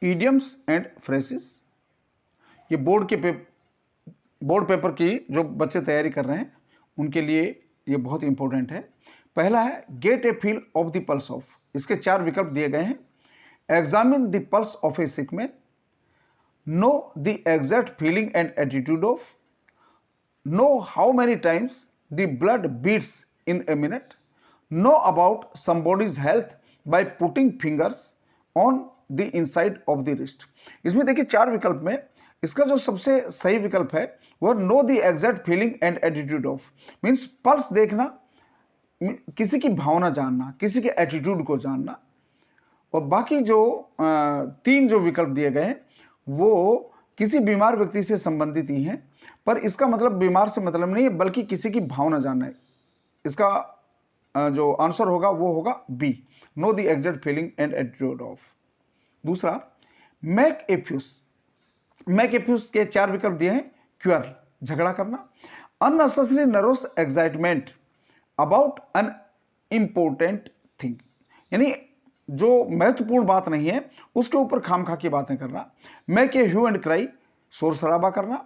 Idioms and phrases. ये board paper की जो बच्चे तैयारी कर रहे हैं उनके लिए ये बहुत इंपॉर्टेंट है। पहला है get a feel of the pulse of, इसके 4 विकल्प दिए गए हैं। Examine the pulse of a sick man, know the exact feeling and attitude of, know how many times the blood beats in a minute, know about somebody's health by putting fingers on the inside of the wrist. इसमें देखिए 4 विकल्प में इसका जो सबसे सही विकल्प है वह no the exact feeling and attitude of, means pulse देखना, किसी की भावना जानना, किसी के एटीट्यूड को जानना। और बाकी जो 3 जो विकल्प दिए गए हैं वो किसी बीमार व्यक्ति से संबंधित ही हैं, पर इसका मतलब बीमार से मतलब नहीं है बल्कि किसी की भावना जानना है। इसका जो आंसर होगा वो होगा B, know the exact feeling and attitude of. दूसरा make a fuse, make a fuse के 4 विकल्प दिए हैं। क्यूअर, झगड़ा करना, unnecessary nervous excitement about an important thing, यानी जो महत्वपूर्ण बात नहीं है उसके ऊपर खामखा की बातें करना। Make a hue and cry, शोर शराबा करना।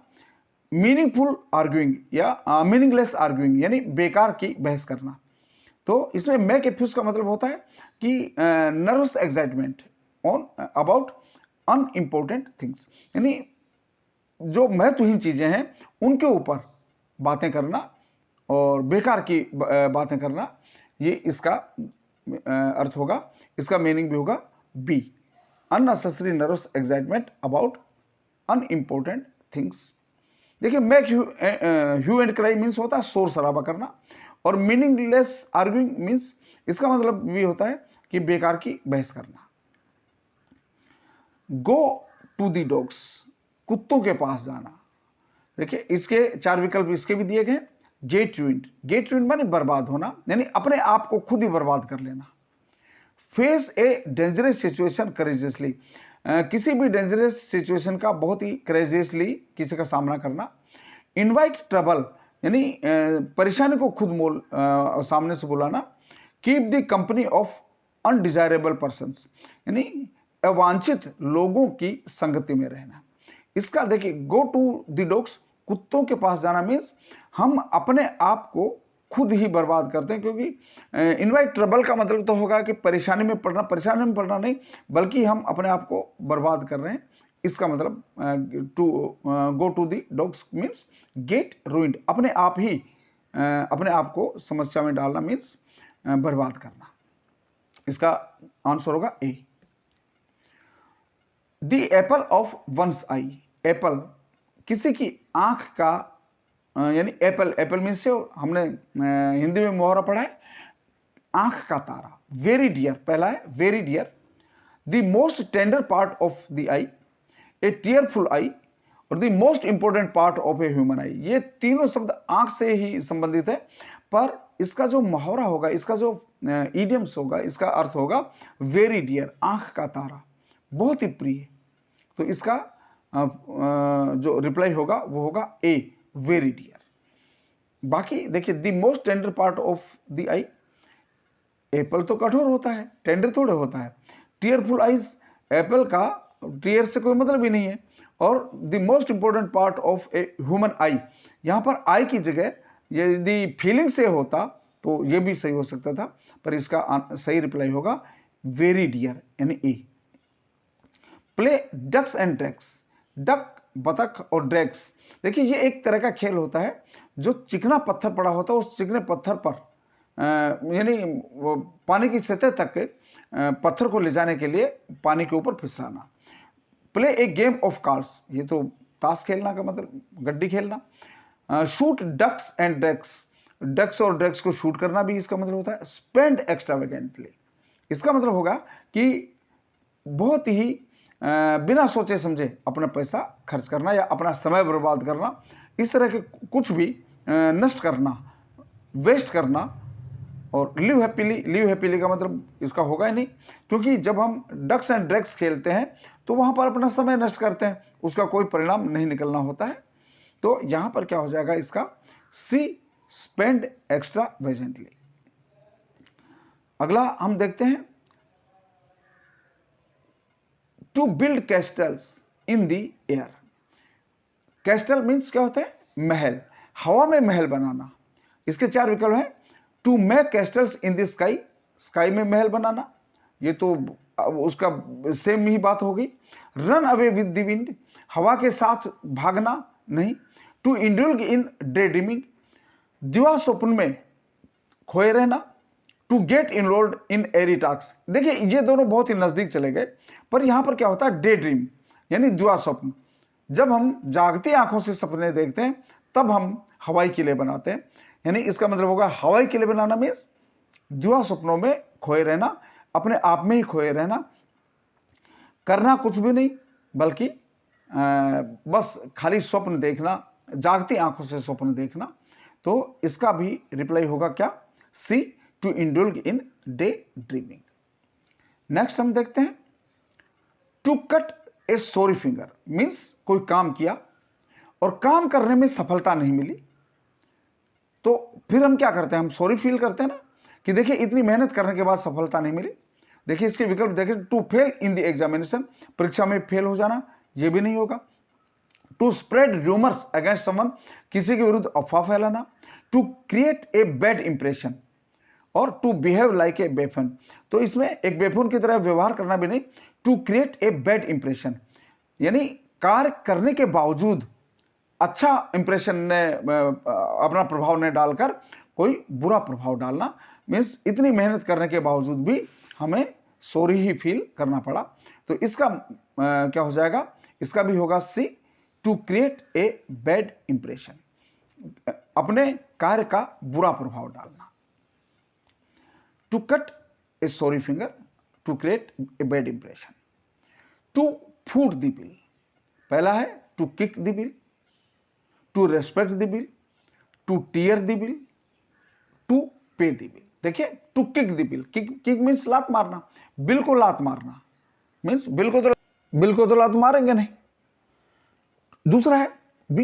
मीनिंगफुल आर्ग्यूइंग या मीनिंगलेस आर्ग्यूइंग, यानी बेकार की बहस करना। तो इसमें मेक ए फ्यूज का मतलब होता है कि nervous excitement on about unimportant things, यानी जो महत्वहीन चीजें हैं उनके ऊपर बातें करना और बेकार की बातें करना, ये इसका अर्थ होगा। इसका मीनिंग भी होगा B, unnecessary nervous excitement about unimportant things. देखिए make hue and cry means होता है शोर शराबा करना, और मीनिंगलेस आर्ग्यूइंग मीन्स इसका मतलब भी होता है कि बेकार की बहस करना। गो टू दी डॉग्स, कुत्तों के पास जाना। देखिए इसके 4 विकल्प इसके भी दिए गए। गेट रूइंड, गेट रूइंड माने बर्बाद होना, यानी अपने आप को खुद ही बर्बाद कर लेना। Face a dangerous situation courageously, किसी भी डेंजरस सिचुएशन का बहुत ही करेजियसली किसी का सामना करना। इनवाइट ट्रबल, यानी परेशानी को खुद सामने से बुलाना। Keep the company of undesirable persons, यानी अवांछित लोगों की संगति में रहना। इसका देखिए गो टू द डॉग्स, कुत्तों के पास जाना मीन्स हम अपने आप को खुद ही बर्बाद करते हैं, क्योंकि इनवाइट ट्रबल का मतलब तो होगा कि परेशानी में पड़ना नहीं बल्कि हम अपने आप को बर्बाद कर रहे हैं। इसका मतलब go to the dogs means get ruined, अपने आप ही अपने आप को समस्या में डालना मीन्स बर्बाद करना। इसका आंसर होगा A. The apple of one's eye, apple किसी की आंख का, यानी एप्पल, एप्पल मीन्स से हमने हिंदी में मुहावरा पढ़ा है आंख का तारा। वेरी डियर, पहला है very dear. The most tender part of the eye, a tearful eye, और the most important part of a human eye. ये तीनों शब्द आंख से ही संबंधित है, पर इसका जो मुहावरा होगा, इसका जो इडियम्स होगा, इसका अर्थ होगा वेरी डियर, आंख का तारा, बहुत ही प्रिय। तो इसका जो रिप्लाई होगा वो होगा ए, वेरी डियर। बाकी देखिए the most tender part of the eye, apple तो कठोर होता है, टेंडर थोड़े होता है। टीयरफुल आइज, एप्पल का टीयर से कोई मतलब ही नहीं है। और the most important part of a human eye, यहाँ पर आई की जगह यदि फीलिंग से होता तो ये भी सही हो सकता था, पर इसका सही रिप्लाई होगा वेरी डियर, यानी A. Play ducks and drakes, duck बतख और ड्रैग्स, देखिए ये एक तरह का खेल होता है जो चिकना पत्थर पड़ा होता है, उस चिकने पत्थर पर यानी पानी की सतह तक पत्थर को ले जाने के लिए पानी के ऊपर फिसलाना। Play a game of cards, ये तो ताश खेलना का मतलब गड्डी खेलना। Shoot ducks and drakes, ducks और ड्रैग्स को शूट करना भी इसका मतलब होता है। स्पेंड एक्स्ट्रावेगेंटली, इसका मतलब होगा कि बहुत ही बिना सोचे समझे अपना पैसा खर्च करना या अपना समय बर्बाद करना, इस तरह के कुछ भी नष्ट करना, वेस्ट करना। और लिव हैप्पीली का मतलब इसका होगा ही नहीं, क्योंकि जब हम डक्स एंड ड्रैग्स खेलते हैं तो वहाँ पर अपना समय नष्ट करते हैं, उसका कोई परिणाम नहीं निकलना होता है। तो यहाँ पर क्या हो जाएगा इसका सी, स्पेंड एक्स्ट्रावेगेंटली। अगला हम देखते हैं to build castles in the air. Castle means क्या होता है? महल, हवा में महल बनाना। इसके 4 विकल्प हैं। To make castles in the sky, sky में महल बनाना, ये तो उसका सेम ही बात हो गई। Run away with the wind, हवा के साथ भागना नहीं। To indulge in day dreaming, दिवा स्वप्न में खोए रहना। To get enrolled in airy task, देखिए ये दोनों बहुत ही नजदीक चले गए, पर यहां पर क्या होता है? डे ड्रीम यानी दिवा स्वप्न। जब हम जागती आंखों से सपने देखते हैं तब हम हवाई किले बनाते हैं, यानी इसका मतलब होगा हवाई किले बनाना मीन्स दिवा स्वप्नों में खोए रहना, अपने आप में ही खोए रहना, करना कुछ भी नहीं बल्कि बस खाली स्वप्न देखना, जागती आंखों से स्वप्न देखना। तो इसका भी रिप्लाई होगा क्या? C, to indulge in day dreaming. Next हम देखते हैं to cut a sorry finger means कोई काम किया और काम करने में सफलता नहीं मिली, तो फिर हम क्या करते हैं? हम सॉरी फील करते हैं ना कि देखिए इतनी मेहनत करने के बाद सफलता नहीं मिली। देखिए इसके विकल्प देखिए, to fail in the examination, परीक्षा में फेल हो जाना, ये भी नहीं होगा। To spread rumours against someone, किसी के विरुद्ध अफवाह फैलाना। To create a bad impression और to behave like a buffoon, तो इसमें एक बेफून की तरह व्यवहार करना भी नहीं। To create a bad impression यानी कार्य करने के बावजूद अच्छा इंप्रेशन ने अपना प्रभाव ने डालकर कोई बुरा प्रभाव डालना, मीन्स इतनी मेहनत करने के बावजूद भी हमें सॉरी ही फील करना पड़ा। तो इसका क्या हो जाएगा? इसका भी होगा C, to create a bad impression, अपने कार्य का बुरा प्रभाव डालना। To cut a sorry finger, to create a bad impression. To foot the bill, पहला है to kick the bill, to respect the bill, to tear the bill, to pay the bill. देखिए to kick the bill, kick means लात मारना, bill को लात मारना means bill को तो लात मारेंगे नहीं। दूसरा है B,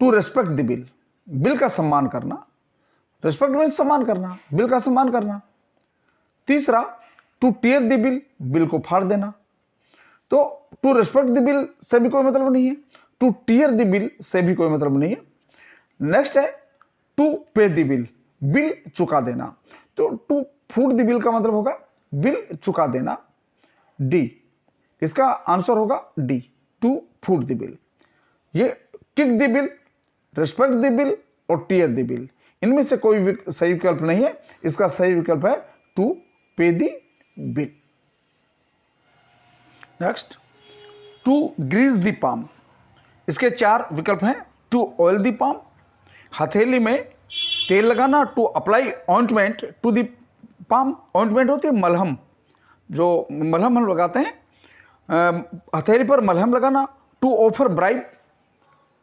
to respect the bill, bill का सम्मान करना, रेस्पेक्ट मीन्स सम्मान करना, बिल का सम्मान करना। तीसरा to tear the bill, bill को फाड़ देना। तो टू रेस्पेक्ट द बिल से भी कोई मतलब नहीं है, टू टीयर द बिल से भी कोई मतलब नहीं है। नेक्स्ट है to pay the bill, bill चुका देना। तो टू फूट द बिल का मतलब होगा बिल चुका देना, डी, इसका आंसर होगा D, to foot the bill. ये kick the bill, respect the bill और टीयर द बिल, इनमें से कोई सही विकल्प नहीं है। इसका सही विकल्प है to pay the bill. Next to grease the palm, इसके 4 विकल्प हैं। टू ऑयल द पाम, हथेली में तेल लगाना। To apply ointment to the palm, ointment होती है मलहम, जो मलहम हम लगाते हैं, हथेली पर मलहम लगाना। टू ऑफर ब्राइब,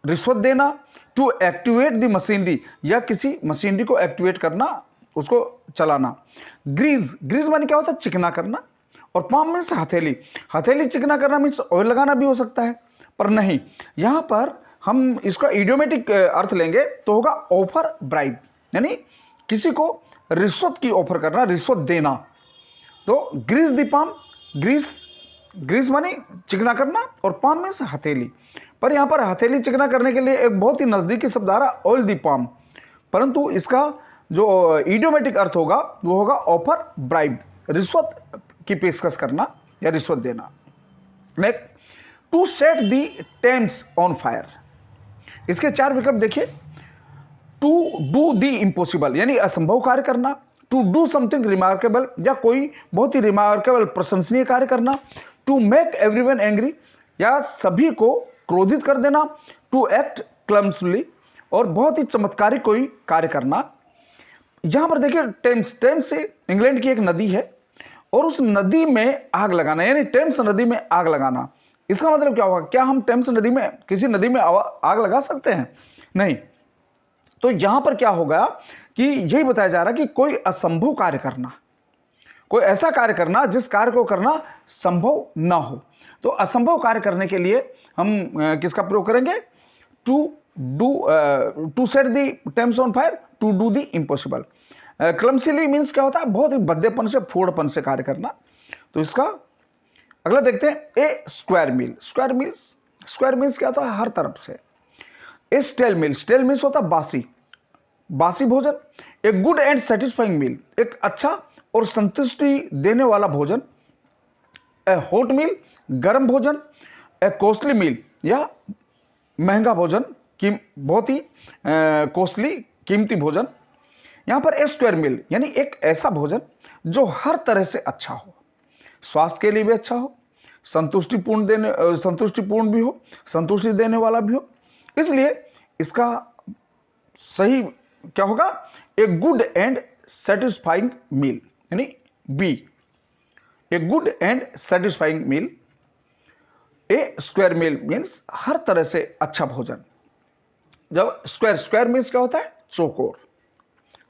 रिश्वत देना। टू एक्टिवेट द मशीनरी, या किसी मशीनरी को एक्टिवेट करना, उसको चलाना। ग्रीस, ग्रीस माने क्या होता है? चिकना करना। और पाम मीन्स हथेली, हथेली चिकना करना मीन्स ऑयल लगाना भी हो सकता है, पर नहीं, यहां पर हम इसका इडियोमेटिक अर्थ लेंगे तो होगा ऑफर ब्राइब, यानी किसी को रिश्वत की ऑफर करना, रिश्वत देना। तो ग्रीस द पाम, ग्रीस माने चिकना करना और पाम मीन्स हथेली, पर यहां पर हथेली चिकना करने के लिए एक बहुत ही नजदीकी शब्द आ रहा ऑयल द पाम, परंतु इसका जो इडियोमेटिक अर्थ होगा वो होगा ऑफर ब्राइब, रिश्वत की पेशकश करना या रिश्वत देना। Next to set the Thames on fire, इसके 4 विकल्प देखिए। टू डू द इम्पॉसिबल यानी असंभव कार्य करना। टू डू समथिंग रिमार्केबल, या कोई बहुत ही रिमार्केबल प्रशंसनीय कार्य करना। टू मेक एवरीवन एंग्री, या सभी को क्रोधित कर देना। टू एक्ट क्लम्सली, और बहुत ही चमत्कारिक कोई कार्य करना। यहां पर देखिए टेम्स, टेम्स से इंग्लैंड की एक नदी है और उस नदी में आग लगाना, यानी टेम्स नदी में आग लगाना। इसका मतलब क्या होगा? क्या हम टेम्स नदी में, किसी नदी में आग लगा सकते हैं? नहीं। तो यहां पर क्या होगा कि यही बताया जा रहा है कि कोई असंभव कार्य करना, कोई ऐसा कार्य करना जिस कार्य को करना संभव ना हो। तो असंभव कार्य करने के लिए हम किसका प्रयोग करेंगे? To set the Thames on fire, to do the impossible. Clumsily means क्या होता है? बहुत ही भद्देपन से, फोड़पन से कार्य करना। तो इसका अगला देखते हैं ए स्क्वायर मील। स्क्वायर मील्स क्या होता है? हर तरफ से। ए स्टेल मील्स होता है बासी भोजन। ए गुड एंड सेटिस्फाइंग मील, एक अच्छा और संतुष्टि देने वाला भोजन। ए हॉट मील, गर्म भोजन। ए कॉस्टली मील, या महंगा भोजन, बहुत ही कॉस्टली, कीमती भोजन। यहां पर ए स्क्वायर मील यानी एक ऐसा भोजन जो हर तरह से अच्छा हो, स्वास्थ्य के लिए भी अच्छा हो, संतुष्टिपूर्ण भी हो, संतुष्टि देने वाला भी हो। इसलिए इसका सही क्या होगा? A good and satisfying meal, यानी B, a good and satisfying meal. A square meal means हर तरह से अच्छा भोजन। जब स्क्वायर मीन्स क्या होता है? चौकोर,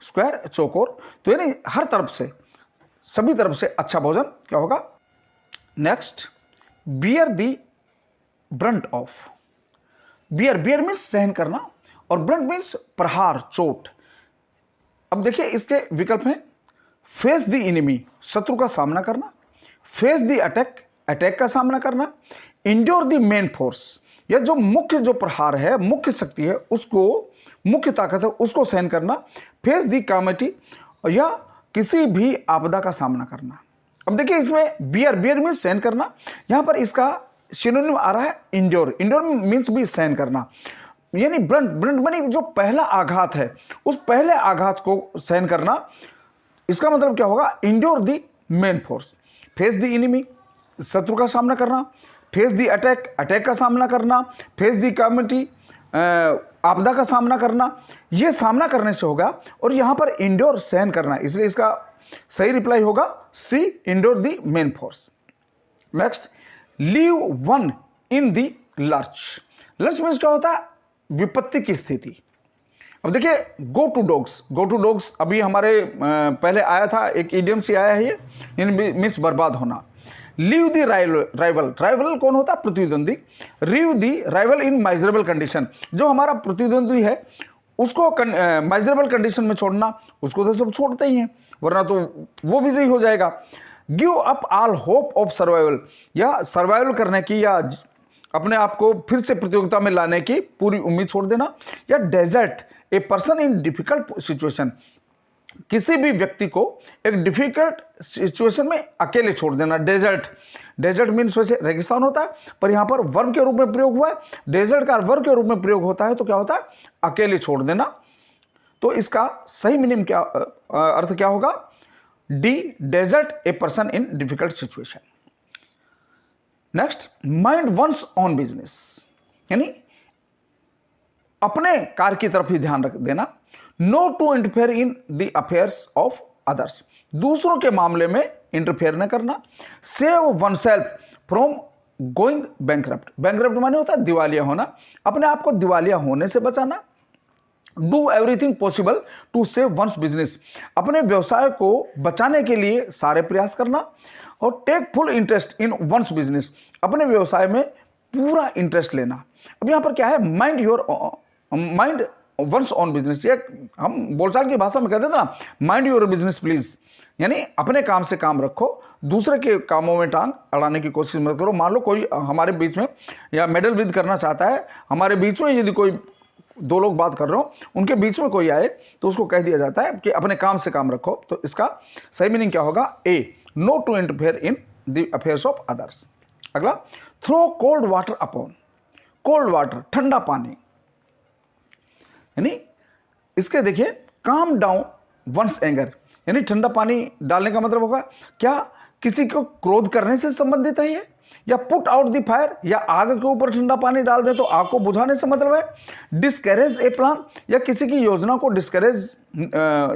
स्क्वायर चौकोर, तो यानी हर तरफ से, सभी तरफ से अच्छा भोजन क्या होगा? Next, bear the brunt of. Bear means सहन करना, और ब्रंट मीन्स प्रहार, चोट। अब देखिए इसके विकल्प हैं, फेस द इनिमी, शत्रु का सामना करना। फेस द अटैक का सामना करना। इंड्योर द मेन फोर्स, या जो मुख्य जो प्रहार है, मुख्य शक्ति है, उसको, मुख्य ताकत है, उसको सहन करना। फेस द कैलामिटी, या किसी भी आपदा का सामना करना। अब देखिए इसमें बियर मीन्स सहन करना, यहां पर इसका सिनोनिम आ रहा है इंड्योर मीन्स भी सहन करना, यानी ब्रंट मानी जो पहला आघात है, उस पहले आघात को सहन करना। इसका मतलब क्या होगा? Endure the main force, face the enemy, शत्रु का सामना करना। फेस द अटैक का सामना करना। फेस द कैलामिटी, आपदा का सामना करना। यह सामना करने से होगा, और यहां पर इंड्योर सहन करना, इसलिए इसका सही रिप्लाई होगा C, endure the main force. Next, leave one in the lurch means क्या होता है? विपत्ति की स्थिति। अब देखिए गो टू डॉग्स अभी हमारे पहले आया था, एक इडियम से आया है ये, मीन्स बर्बाद होना। लीव द राइवल कौन होता है? प्रतिद्वंदी। Leave the rival in miserable condition, जो हमारा प्रतिद्वंदी है उसको माइजरेबल कंडीशन में छोड़ना, उसको तो सब छोड़ते ही हैं, वरना तो वो विजयी हो जाएगा। Give up all hope of survival, या सर्वाइवल करने की, या अपने आप को फिर से प्रतियोगिता में लाने की पूरी उम्मीद छोड़ देना। या desert a person in difficult situation, किसी भी व्यक्ति को एक डिफिकल्ट सिचुएशन में अकेले छोड़ देना। डेजर्ट मीन्स वैसे रेगिस्तान होता है, पर यहां पर वर्ब के रूप में प्रयोग हुआ है। डेजर्ट का वर्ब के रूप में प्रयोग होता है तो क्या होता है? अकेले छोड़ देना। तो इसका सही मीनिंग क्या, अर्थ क्या होगा? D, desert a person in difficult situation. Next, mind one's own business, यानी अपने कार्य की तरफ ही ध्यान रख देना। No to interfere in the affairs of others, दूसरों के मामले में इंटरफेयर न करना। Save oneself from going bankrupt माने होता है दिवालिया होना, अपने आप को दिवालिया होने से बचाना। Do everything possible to save one's business, अपने व्यवसाय को बचाने के लिए सारे प्रयास करना। और take full interest in one's business, अपने व्यवसाय में पूरा इंटरेस्ट लेना। अब यहां पर क्या है? माइंड वंस ऑन बिजनेस, ये हम बोलचाल की भाषा में कहते थे ना, माइंड योर बिजनेस प्लीज, यानी अपने काम से काम रखो, दूसरे के कामों में टांग अड़ाने की कोशिश मत करो। मान लो कोई हमारे बीच में या मेडल विद करना चाहता है, हमारे बीच में यदि कोई दो लोग बात कर रहे हो, उनके बीच में कोई आए तो उसको कह दिया जाता है कि अपने काम से काम रखो। तो इसका सही मीनिंग क्या होगा? A, no to interfere in the affairs of others. अगला, throw cold water upon, cold water ठंडा पानी, यानी इसके देखिए काम डाउन वंस एंगर, यानी ठंडा पानी डालने का मतलब होगा क्या? किसी को क्रोध करने से संबंधित है ये, या पुट आउट द फायर, या आग के ऊपर ठंडा पानी डाल दे तो आग को बुझाने से मतलब है। डिस्करेज ए प्लान, या किसी की योजना को डिस्करेज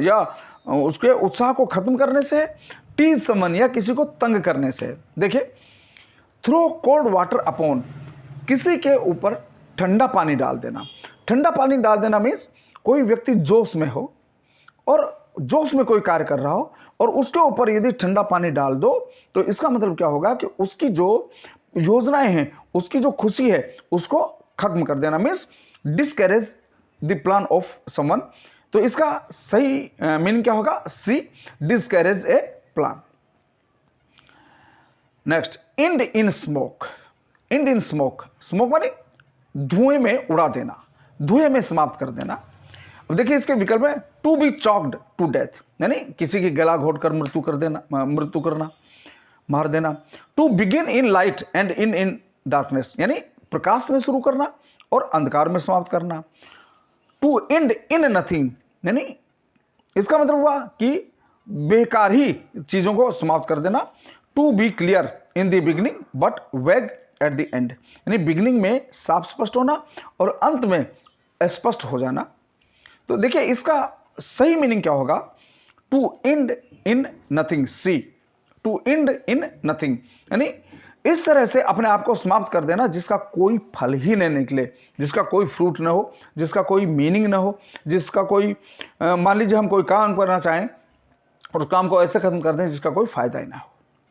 या उसके उत्साह को खत्म करने से। टीज समन, या किसी को तंग करने से। देखिए थ्रो कोल्ड वाटर अपॉन, किसी के ऊपर ठंडा पानी डाल देना। ठंडा पानी डाल देना मीन्स कोई व्यक्ति जोश में हो और जोश में कोई कार्य कर रहा हो और उसके ऊपर यदि ठंडा पानी डाल दो तो इसका मतलब क्या होगा कि उसकी जो योजनाएं हैं, उसकी जो खुशी है, उसको खत्म कर देना। Means discourage the plan of someone. तो इसका सही मीनिंग क्या होगा? C, discourage a plan. Next, end in smoke. End in smoke, smoke माने धुएं में उड़ा देना, धुएं में समाप्त कर देना। अब देखिए इसके विकल्प में to be choked to death, यानी किसी की गला घोटकर मृत्यु करना, मार देना। To begin in light and in darkness, यानी प्रकाश में शुरू करना और अंधकार में समाप्त करना। टू एंड इन नथिंग, यानी इसका मतलब हुआ कि बेकार ही चीजों को समाप्त कर देना। To be clear in the beginning but vague at the end, यानी बिगिनिंग में साफ स्पष्ट होना और अंत में स्पष्ट हो जाना। तो देखिए इसका सही मीनिंग क्या होगा, to end in nothing, C, to end in nothing, यानी इस तरह से अपने आप को समाप्त कर देना जिसका कोई फल ही नहीं निकले, जिसका कोई फ्रूट ना हो, जिसका कोई मीनिंग ना हो, जिसका कोई मान लीजिए हम कोई काम करना चाहें और उस काम को ऐसे खत्म कर दें जिसका कोई फायदा ही ना हो।